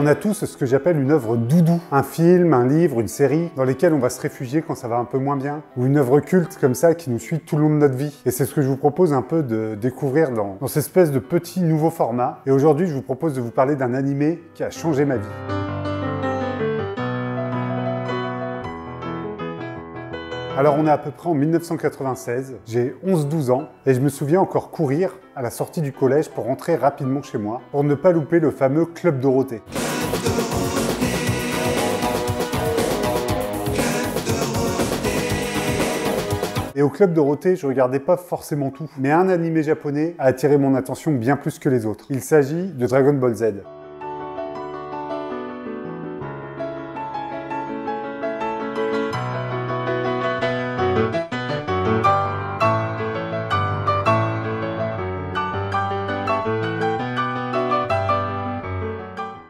On a tous ce que j'appelle une œuvre doudou. Un film, un livre, une série dans lesquels on va se réfugier quand ça va un peu moins bien. Ou une œuvre culte comme ça qui nous suit tout le long de notre vie. Et c'est ce que je vous propose un peu de découvrir dans cette espèce de petit nouveau format. Et aujourd'hui, je vous propose de vous parler d'un animé qui a changé ma vie. Alors on est à peu près en 1996, j'ai 11-12 ans et je me souviens encore courir à la sortie du collège pour rentrer rapidement chez moi pour ne pas louper le fameux Club Dorothée. Et au Club Dorothée, je regardais pas forcément tout, mais un animé japonais a attiré mon attention bien plus que les autres. Il s'agit de Dragon Ball Z.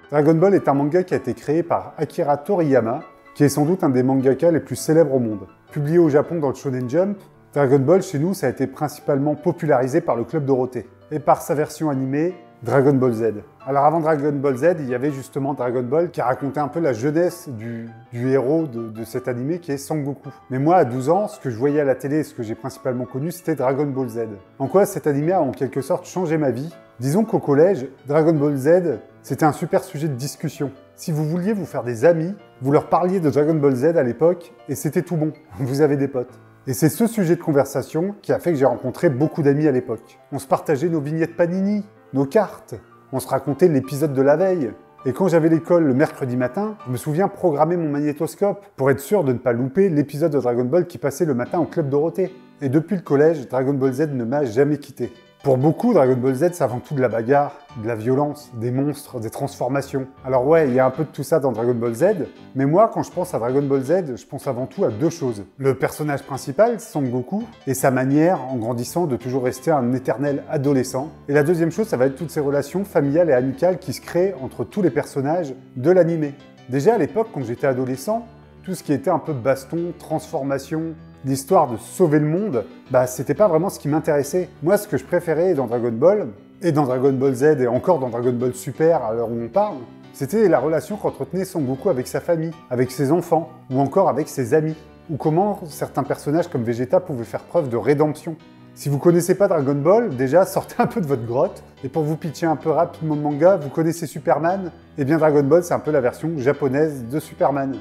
Dragon Ball est un manga qui a été créé par Akira Toriyama, qui est sans doute un des mangaka les plus célèbres au monde. Publié au Japon dans le Shonen Jump, Dragon Ball chez nous ça a été principalement popularisé par le Club Dorothée et par sa version animée Dragon Ball Z. Alors avant Dragon Ball Z, il y avait justement Dragon Ball qui racontait un peu la jeunesse du héros de cet animé qui est Sangoku. Mais moi à 12 ans, ce que je voyais à la télé et ce que j'ai principalement connu, c'était Dragon Ball Z. En quoi cet animé a en quelque sorte changé ma vie? Disons qu'au collège, Dragon Ball Z, c'était un super sujet de discussion. Si vous vouliez vous faire des amis, vous leur parliez de Dragon Ball Z à l'époque et c'était tout bon, vous avez des potes. Et c'est ce sujet de conversation qui a fait que j'ai rencontré beaucoup d'amis à l'époque. On se partageait nos vignettes Panini, nos cartes, on se racontait l'épisode de la veille. Et quand j'avais l'école le mercredi matin, je me souviens programmer mon magnétoscope pour être sûr de ne pas louper l'épisode de Dragon Ball qui passait le matin au Club Dorothée. Et depuis le collège, Dragon Ball Z ne m'a jamais quitté. Pour beaucoup, Dragon Ball Z, c'est avant tout de la bagarre, de la violence, des monstres, des transformations. Alors ouais, il y a un peu de tout ça dans Dragon Ball Z, mais moi, quand je pense à Dragon Ball Z, je pense avant tout à deux choses. Le personnage principal, Son Goku, et sa manière, en grandissant, de toujours rester un éternel adolescent. Et la deuxième chose, ça va être toutes ces relations familiales et amicales qui se créent entre tous les personnages de l'animé. Déjà à l'époque, quand j'étais adolescent, tout ce qui était un peu baston, transformation, l'histoire de sauver le monde, c'était pas vraiment ce qui m'intéressait. Moi, ce que je préférais dans Dragon Ball, et dans Dragon Ball Z, et encore dans Dragon Ball Super, à l'heure où on parle, c'était la relation qu'entretenait Son Goku avec sa famille, avec ses enfants, ou encore avec ses amis, ou comment certains personnages comme Vegeta pouvaient faire preuve de rédemption. Si vous connaissez pas Dragon Ball, déjà, sortez un peu de votre grotte, et pour vous pitcher un peu rapidement le manga, vous connaissez Superman? Eh bien Dragon Ball, c'est un peu la version japonaise de Superman.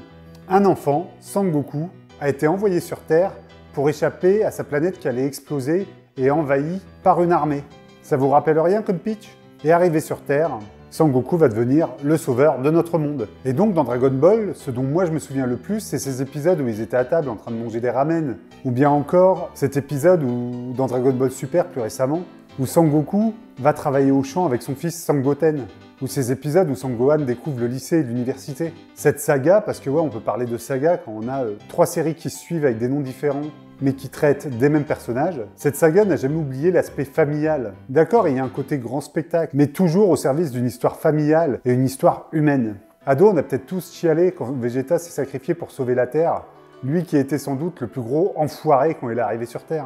Un enfant, Son Goku, a été envoyé sur Terre pour échapper à sa planète qui allait exploser et envahie par une armée. Ça vous rappelle rien comme pitch? Et arrivé sur Terre, Son Goku va devenir le sauveur de notre monde. Et donc dans Dragon Ball, ce dont moi je me souviens le plus, c'est ces épisodes où ils étaient à table en train de manger des ramen. Ou bien encore cet épisode où, dans Dragon Ball Super plus récemment, où Son Goku va travailler au champ avec son fils Sangoten. Ou ces épisodes où Sangohan découvre le lycée et l'université. Cette saga, parce que ouais, on peut parler de saga quand on a 3 séries qui se suivent avec des noms différents, mais qui traitent des mêmes personnages, cette saga n'a jamais oublié l'aspect familial. D'accord, il y a un côté grand spectacle, mais toujours au service d'une histoire familiale et une histoire humaine. Ado, on a peut-être tous chialé quand Vegeta s'est sacrifié pour sauver la Terre, lui qui était sans doute le plus gros enfoiré quand il est arrivé sur Terre.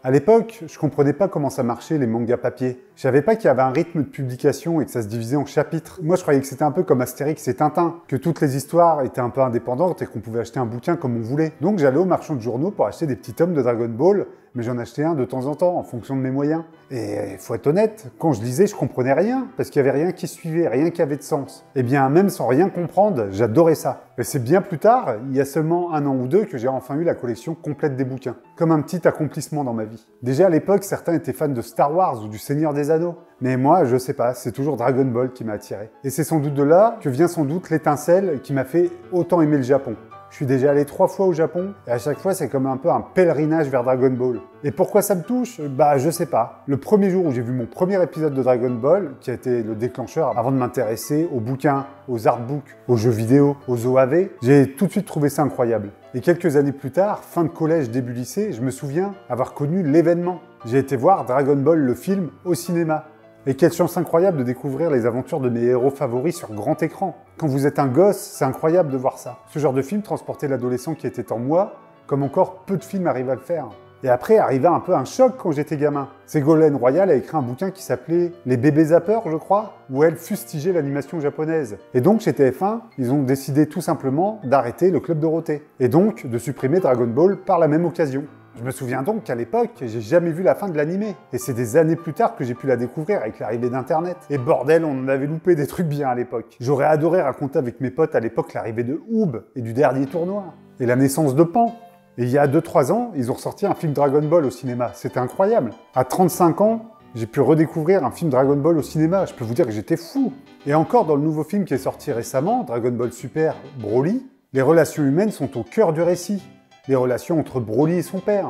À l'époque, je comprenais pas comment ça marchait les mangas papier. Je savais pas qu'il y avait un rythme de publication et que ça se divisait en chapitres. Moi, je croyais que c'était un peu comme Astérix et Tintin, que toutes les histoires étaient un peu indépendantes et qu'on pouvait acheter un bouquin comme on voulait. Donc j'allais au marchand de journaux pour acheter des petits tomes de Dragon Ball, mais j'en achetais un de temps en temps, en fonction de mes moyens. Et faut être honnête, quand je lisais, je comprenais rien, parce qu'il y avait rien qui suivait, rien qui avait de sens. Et bien, même sans rien comprendre, j'adorais ça. Et c'est bien plus tard, il y a seulement 1 an ou 2, que j'ai enfin eu la collection complète des bouquins. Comme un petit accomplissement dans ma vie. Déjà à l'époque, certains étaient fans de Star Wars ou du Seigneur des Anneaux. Mais moi, je sais pas, c'est toujours Dragon Ball qui m'a attiré. Et c'est sans doute de là que vient sans doute l'étincelle qui m'a fait autant aimer le Japon. Je suis déjà allé 3 fois au Japon, et à chaque fois c'est comme un peu un pèlerinage vers Dragon Ball. Et pourquoi ça me touche? Je sais pas. Le premier jour où j'ai vu mon premier épisode de Dragon Ball, qui a été le déclencheur avant de m'intéresser aux bouquins, aux artbooks, aux jeux vidéo, aux OAV, j'ai tout de suite trouvé ça incroyable. Et quelques années plus tard, fin de collège, début lycée, je me souviens avoir connu l'événement. J'ai été voir Dragon Ball le film au cinéma. Et quelle chance incroyable de découvrir les aventures de mes héros favoris sur grand écran. Quand vous êtes un gosse, c'est incroyable de voir ça. Ce genre de film transportait l'adolescent qui était en moi, comme encore peu de films arrivent à le faire. Et après arriva un peu un choc quand j'étais gamin. Ségolène Royal a écrit un bouquin qui s'appelait Les bébés zappeurs, je crois, où elle fustigeait l'animation japonaise. Et donc chez TF1, ils ont décidé tout simplement d'arrêter le Club Dorothée. Et donc de supprimer Dragon Ball par la même occasion. Je me souviens donc qu'à l'époque, j'ai jamais vu la fin de l'animé. Et c'est des années plus tard que j'ai pu la découvrir avec l'arrivée d'Internet. Et bordel, on en avait loupé des trucs bien à l'époque. J'aurais adoré raconter avec mes potes à l'époque l'arrivée de Oob et du dernier tournoi. Et la naissance de Pan. Et il y a 2-3 ans, ils ont ressorti un film Dragon Ball au cinéma. C'était incroyable. À 35 ans, j'ai pu redécouvrir un film Dragon Ball au cinéma. Je peux vous dire que j'étais fou. Et encore dans le nouveau film qui est sorti récemment, Dragon Ball Super Broly, les relations humaines sont au cœur du récit. Les relations entre Broly et son père.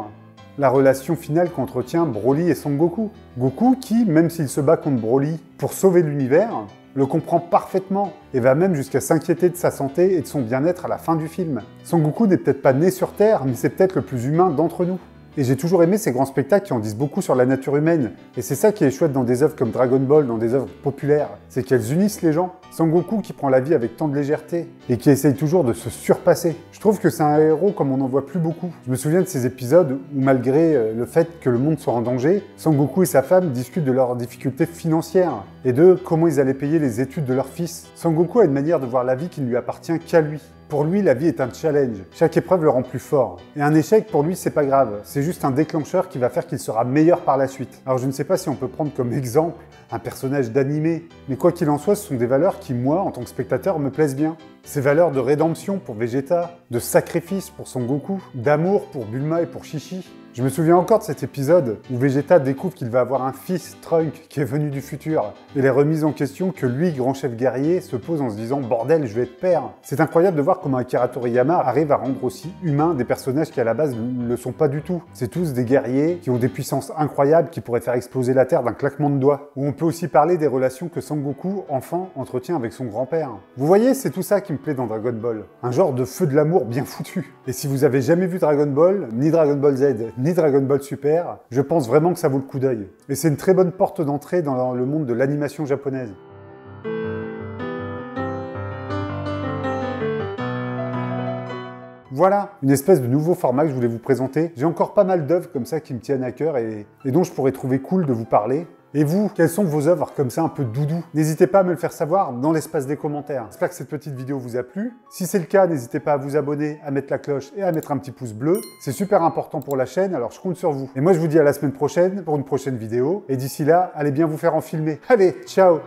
La relation finale qu'entretient Broly et Son Goku. Goku qui, même s'il se bat contre Broly pour sauver l'univers, le comprend parfaitement et va même jusqu'à s'inquiéter de sa santé et de son bien-être à la fin du film. Son Goku n'est peut-être pas né sur Terre, mais c'est peut-être le plus humain d'entre nous. Et j'ai toujours aimé ces grands spectacles qui en disent beaucoup sur la nature humaine. Et c'est ça qui est chouette dans des œuvres comme Dragon Ball, dans des œuvres populaires. C'est qu'elles unissent les gens. Son Goku qui prend la vie avec tant de légèreté et qui essaye toujours de se surpasser. Je trouve que c'est un héros comme on n'en voit plus beaucoup. Je me souviens de ces épisodes où malgré le fait que le monde soit en danger, Son Goku et sa femme discutent de leurs difficultés financières et de comment ils allaient payer les études de leur fils. Son Goku a une manière de voir la vie qui ne lui appartient qu'à lui. Pour lui, la vie est un challenge. Chaque épreuve le rend plus fort. Et un échec, pour lui, c'est pas grave. C'est juste un déclencheur qui va faire qu'il sera meilleur par la suite. Alors je ne sais pas si on peut prendre comme exemple un personnage d'animé, mais quoi qu'il en soit, ce sont des valeurs qui, moi, en tant que spectateur, me plaisent bien. Ces valeurs de rédemption pour Vegeta, de sacrifice pour Son Goku, d'amour pour Bulma et pour Chi-Chi. Je me souviens encore de cet épisode où Vegeta découvre qu'il va avoir un fils, Trunk, qui est venu du futur, et les remises en question que lui, grand chef guerrier, se pose en se disant « Bordel, je vais être père !» C'est incroyable de voir comment Akira Toriyama arrive à rendre aussi humains des personnages qui à la base ne le sont pas du tout. C'est tous des guerriers qui ont des puissances incroyables qui pourraient faire exploser la Terre d'un claquement de doigts. Ou on peut aussi parler des relations que Son Goku, enfant, entretient avec son grand-père. Vous voyez, c'est tout ça qui me plaît dans Dragon Ball. Un genre de feu de l'amour bien foutu. Et si vous avez jamais vu Dragon Ball, ni Dragon Ball Z, ni Dragon Ball Super, je pense vraiment que ça vaut le coup d'œil. Et c'est une très bonne porte d'entrée dans le monde de l'animation japonaise. Voilà, une espèce de nouveau format que je voulais vous présenter. J'ai encore pas mal d'œuvres comme ça qui me tiennent à cœur et dont je pourrais trouver cool de vous parler. Et vous, quelles sont vos œuvres comme ça un peu doudou? N'hésitez pas à me le faire savoir dans l'espace des commentaires. J'espère que cette petite vidéo vous a plu. Si c'est le cas, n'hésitez pas à vous abonner, à mettre la cloche et à mettre un petit pouce bleu. C'est super important pour la chaîne, alors je compte sur vous. Et moi je vous dis à la semaine prochaine pour une prochaine vidéo. Et d'ici là, allez bien vous faire enfiler. Allez, ciao!